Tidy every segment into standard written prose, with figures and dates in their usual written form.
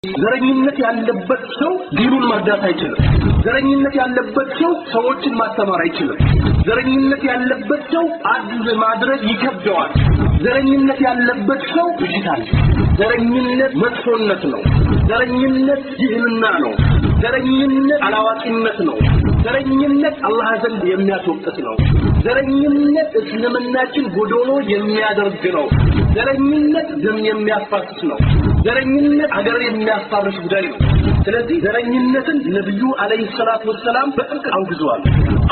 ዘረኝነት ያለበት ሰው ዲኑን ማዳት አይችልም። ዘረኝነት ያለበት ሰው ሰዎችን ማስተማር አይችልም። ዘረኝነት ያለበት ሰው አድል ማድረግ ይከብደዋል። ዘረኝነት ያለበት ሰው ይሽታል። ዘረኝነት መጥፎነት ነው። ዘረኝነት ጅህልና ነው። ዘረኝነት አላዋቂነት ነው። ዘረኝነት አላህ ዘንድ የሚያስወቅስ ነው። ዘረኝነት እስልምናችን ጎዶሎ የሚያደርግ ነው። ዘረኝነት ደም የሚያፋስስ ነው። ዘረኝነት ሀገር የሚያስፋርስ ጉዳይ ነው። ስለዚህ ዘረኝነትን ነብዩ አለይሂ ሰላቱ ወሰለም በጥብቅ አውግዘዋል።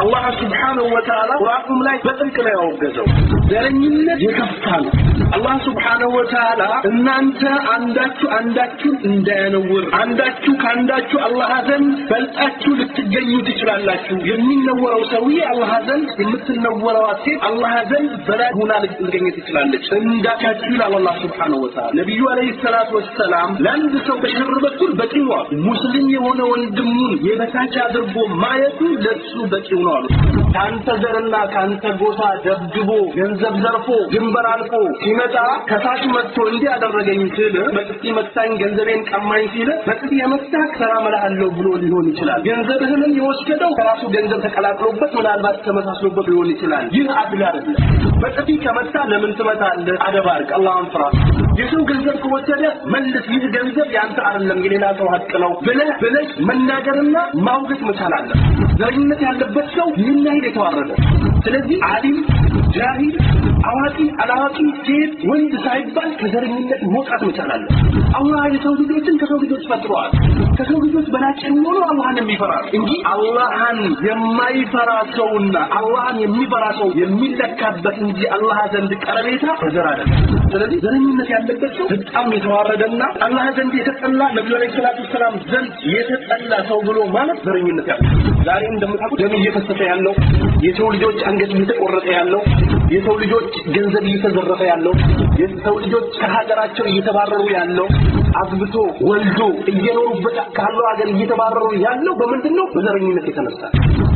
አላህ Subhanahu Wa Ta'ala ቁርአን ላይ በጥብቅ ነው ያወገዘው። ዘረኝነት የከፋ ነው። አላህ Subhanahu Wa Ta'ala እናንተ አንዳችሁ እንዳያነውር አንዳችሁ ካንዳችሁ አላህ ዘንድ በልጣችሁ ልትገኙ ትችላላችሁ። የሚነወረው ሰውዬ አላህ ዘንድ የምትነወረው ሴት አላህ ዘንድ በላይ ሆና ልትገኝ ትችላለች። እንዳታችሁ ይላል አላህ Subhanahu Wa Ta'ala። ነብዩ አለይሂ ሰላቱ ወሰለም ለአንድ ሰው በሽር በኩል በቂው ሙስሊም የሆነ ወንድሙን የበታች አድርጎ ማየቱ ለሱ በቂው ነው አሉ። ካንተ ዘርና ካንተ ጎሳ ደብድቦ ገንዘብ ዘርፎ ድንበር አልፎ ሲመጣ ከታች መጥቶ እንዲህ ያደረገኝ ሲል በጥፊ መታኝ ገንዘቤን ቀማኝ ሲል በጥፊ የመታክ ተራመላለው ብሎ ሊሆን ይችላል። ገንዘብህንም የወሰደው ከራሱ ገንዘብ ተቀላቅሎበት ምናልባት ተመሳስሎበት ሊሆን ይችላል። ይህ አድል አይደለም። በጥፊ ከመታ ለምን ትመታለህ? አደባርቅ አላህን ፍራ። የሰው ገንዘብ ከወሰደ መልስ። ይህ ገንዘብ ያንተ አይደለም የሌላ ሰው ሀቅ ነው ብለህ መናገርና ማውገዝ መቻል አለ። ዘረኝነት ያለበት ሰው ይህን ያህል የተዋረደ። ስለዚህ ዓሊም ጃሂል አዋቂ አላዋቂ ሴት ወንድ ሳይባል ከዘረኝነት መውጣት መቻል አለ። አላህ የሰው ልጆችን ከሰው ልጆች ፈጥሯል። ከሰው ልጆች በላጭ ሆኖ አላህን የሚፈራ እንጂ አላህን የማይፈራ ሰውና አላህን የሚፈራ ሰው የሚለካበት እንጂ አላህ ዘንድ ቀረቤታ በዘር አይደለም። ስለዚህ ዘረኝነት ያለበት ሰው በጣም የተዋረደና አላህ ዘንድ የተጠላ ነብዩ አለይሂ ሰላቱ ሰላም ዘንድ የተጠላ ሰው ብሎ ማለት ዘረኝነት ያለው። ዛሬ እንደምታውቁት ደም እየፈሰሰ ያለው የሰው ልጆች አንገት እየተቆረጠ ያለው የሰው ልጆች ገንዘብ እየተዘረፈ ያለው የሰው ልጆች ከሀገራቸው እየተባረሩ ያለው አግብቶ ወልዶ እየኖሩበት ካለው ሀገር እየተባረሩ ያለው በምንድነው? በዘረኝነት የተነሳ።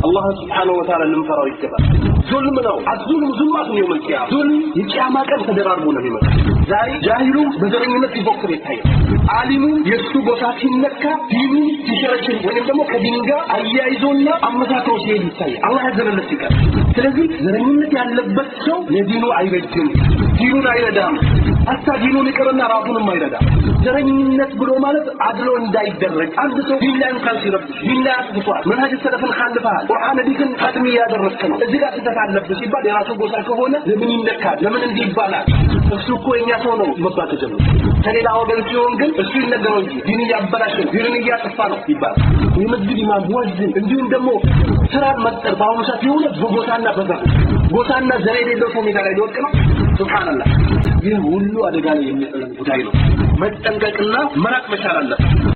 አላህ Subhanahu Wa Ta'ala ልንፈራው ይገባል። ዙልም ነው። አዙልም ዙልማት ነው የመልቂያ ዙልም የቂያማ ቀን ተደራርቦ ነው የሚመጣ። ዛሬ ጃሂሉ በዘረኝነት ሲፎክር ይታያል። ዓሊሙ የሱ ቦታ ሲነካ ዲኑ ሲሸረሽር ወይም ደግሞ ከዲን ጋር አያይዞና አመሳክሮ ሲሄድ ይታያል። አላህ ያዘነለት ይቀር። ስለዚህ ዘረኝነት ያለበት ሰው ለዲኑ አይበጅም፣ ዲኑን አይረዳም፣ አታ ዲኑን ይቀርና ራሱንም አይረዳም። ዘረኝነት ብሎ ማለት አድሎ እንዳይደረግ አንድ ሰው ዲን ላይ እንኳን ሲረብሽ ዲን ላይ አጥፍቷል፣ መንሀጅ ሰለፍን ኻልፈሃል፣ ቁርአን ዲን ኸትም ያደረክ ነው፣ እዚህ ጋር ተተካለብህ ሲባል የራሱ ጎሳ ከሆነ ለምን ይነካል? ለምን እንዲህ ይባላል? እሱ እኮ የኛ ሰው ነው መባል ተጀመረ። ከሌላ ወገን ሲሆን ግን እሱ ይነገረው እንጂ ዲን ያበላሽ ነው ዲንን እያጠፋ ነው ይባላል። የመስጊድ ኢማም ሙአዚን እንዲሁም ደግሞ ስራን መጠር በአሁኑ ሰዓት የሆነ በጎሳና በዘር ጎሳና ዘር የሌለው ሰው ሜዳ ላይ ሊወድቅ ነው። ሱብሃንአላህ። ይህ ሁሉ አደጋ ላይ የሚጥል ጉዳይ ነው። መጠንቀቅና መራቅ መቻል አለበት።